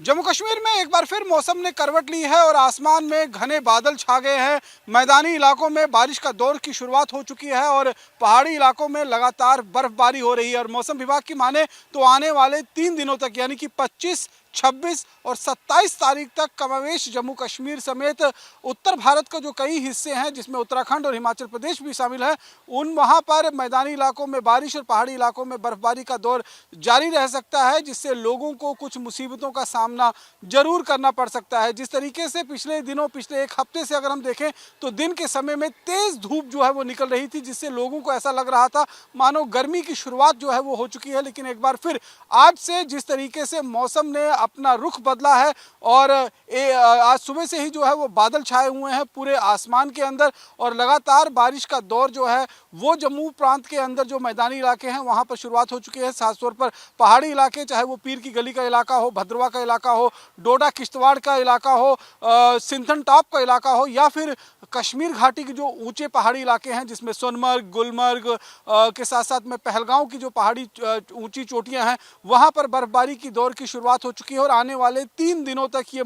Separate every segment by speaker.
Speaker 1: जम्मू कश्मीर में एक बार फिर मौसम ने करवट ली है और आसमान में घने बादल छा गए हैं। मैदानी इलाकों में बारिश का दौर की शुरुआत हो चुकी है और पहाड़ी इलाकों में लगातार बर्फबारी हो रही है। और मौसम विभाग की माने तो आने वाले 3 दिनों तक यानी कि 25, 26 और 27 तारीख तक कमोवेश जम्मू कश्मीर समेत उत्तर भारत का जो कई हिस्से हैं जिसमें उत्तराखंड और हिमाचल प्रदेश भी शामिल है, उन वहाँ पर मैदानी इलाकों में बारिश और पहाड़ी इलाकों में बर्फबारी का दौर जारी रह सकता है, जिससे लोगों को कुछ मुसीबतों का सामना जरूर करना पड़ सकता है। जिस तरीके से पिछले दिनों, पिछले एक हफ्ते से अगर हम देखें तो दिन के समय में तेज धूप जो है वो निकल रही थी, जिससे लोगों को ऐसा लग रहा था मानो गर्मी की शुरुआत जो है वो हो चुकी है। लेकिन एक बार फिर आज से जिस तरीके से मौसम ने अपना रुख बदला है और आज सुबह से ही जो है वो बादल छाए हुए हैं पूरे आसमान के अंदर और लगातार बारिश का दौर जो है वो जम्मू प्रांत के अंदर जो मैदानी इलाके हैं वहाँ पर शुरुआत हो चुकी है। खासतौर पर पहाड़ी इलाके, चाहे वो पीर की गली का इलाका हो, भद्रवा का इलाका हो, डोडा किश्तवाड़ का इलाका हो, सिंथन टॉप का इलाका हो, या फिर कश्मीर घाटी के जो ऊंचे पहाड़ी इलाके हैं जिसमें सोनमर्ग, गुलमर्ग के साथ साथ में पहलगांव की जो पहाड़ी ऊंची चोटियां हैं वहां पर बर्फबारी की दौर की शुरुआत हो चुकी है। और आने वाले 3 दिनों तक ये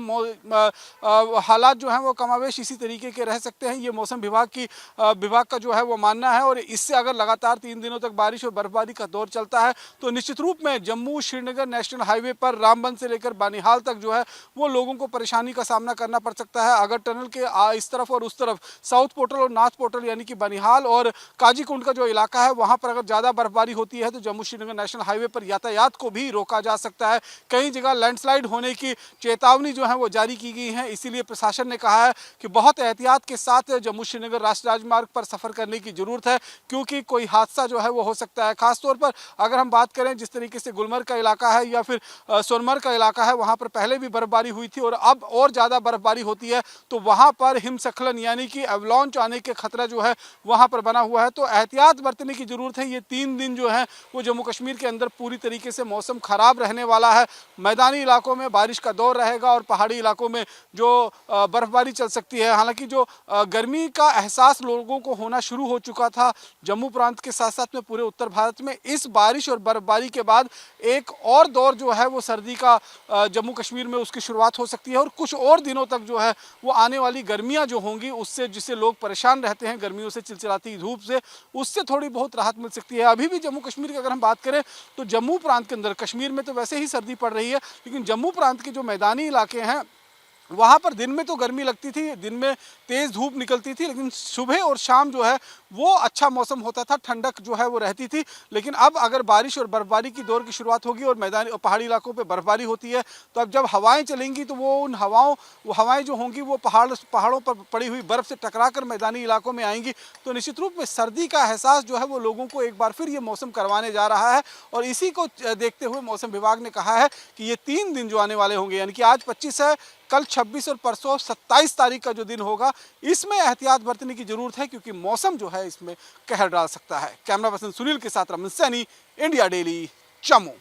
Speaker 1: हालात जो हैं वो कमावेश इसी तरीके के रह सकते हैं, ये मौसम विभाग का जो है वो मानना है। और इससे अगर लगातार 3 दिनों तक बारिश और बर्फबारी का दौर चलता है तो निश्चित रूप में जम्मू श्रीनगर नेशनल हाईवे पर रामबन से लेकर बानीहाल तक जो है वो लोगों को परेशानी का सामना करना पड़ सकता है। अगर टनल के इस तरफ और उस तरफ साउथ पोर्टल और नॉर्थ पोर्टल यानी कि बनिहाल और काजीकुंड का जो इलाका है वहां पर अगर ज्यादा बर्फबारी होती है तो जम्मू श्रीनगर नेशनल हाईवे पर यातायात को भी रोका जा सकता है। कई जगह लैंडस्लाइड होने की चेतावनी जो है वो जारी की गई है। इसीलिए प्रशासन ने कहा है कि बहुत एहतियात के साथ जम्मू श्रीनगर राष्ट्रीय राजमार्ग पर सफर करने की जरूरत है, क्योंकि कोई हादसा जो है वो हो सकता है। खासतौर पर अगर हम बात करें जिस तरीके से गुलमर्ग का इलाका है या फिर सोनमर्ग का इलाका है, वहां पर पहले भी बर्फबारी हुई थी और अब और ज्यादा बर्फबारी होती है तो वहां पर हिमस्खलन यानी कि एवलांच आने के खतरा जो है वहां पर बना हुआ है। तो एहतियात बरतने की जरूरत है। ये 3 दिन जो है वो जम्मू कश्मीर के अंदर पूरी तरीके से मौसम खराब रहने वाला है। मैदानी इलाकों में बारिश का दौर रहेगा और पहाड़ी इलाकों में जो बर्फबारी चल सकती है। हालांकि जो गर्मी का एहसास लोगों को होना शुरू हो चुका था जम्मू प्रांत के साथ साथ में पूरे उत्तर भारत में, इस बारिश और बर्फबारी के बाद एक और दौर जो है वो सर्दी का जम्मू कश्मीर में उसकी शुरुआत हो सकती है। और कुछ और दिनों तक जो है वो आने वाली गर्मियां जो होंगी उससे, जिससे लोग परेशान रहते हैं गर्मियों से, चिलचिलाती धूप से, उससे थोड़ी बहुत राहत मिल सकती है। अभी भी जम्मू कश्मीर की अगर हम बात करें तो जम्मू प्रांत के अंदर, कश्मीर में तो वैसे ही सर्दी पड़ रही है, लेकिन जम्मू प्रांत के जो मैदानी इलाके हैं वहाँ पर दिन में तो गर्मी लगती थी, दिन में तेज़ धूप निकलती थी, लेकिन सुबह और शाम जो है वो अच्छा मौसम होता था, ठंडक जो है वो रहती थी। लेकिन अब अगर बारिश और बर्फबारी की दौर की शुरुआत होगी और मैदानी और पहाड़ी इलाकों पे बर्फबारी होती है तो अब जब हवाएं चलेंगी तो वो हवाएं जो होंगी वो पहाड़ों पर पड़ी हुई बर्फ़ से टकरा कर मैदानी इलाकों में आएंगी। तो निश्चित रूप में सर्दी का एहसास जो है वो लोगों को एक बार फिर ये मौसम करवाने जा रहा है। और इसी को देखते हुए मौसम विभाग ने कहा है कि ये 3 दिन जो आने वाले होंगे, यानी कि आज 25 है, कल 26 और परसों 27 तारीख का जो दिन होगा, इसमें एहतियात बरतने की जरूरत है, क्योंकि मौसम जो है इसमें कहर डाल सकता है। कैमरा पर्सन सुनील के साथ रमन सैनी, इंडिया डेली, जम्मू।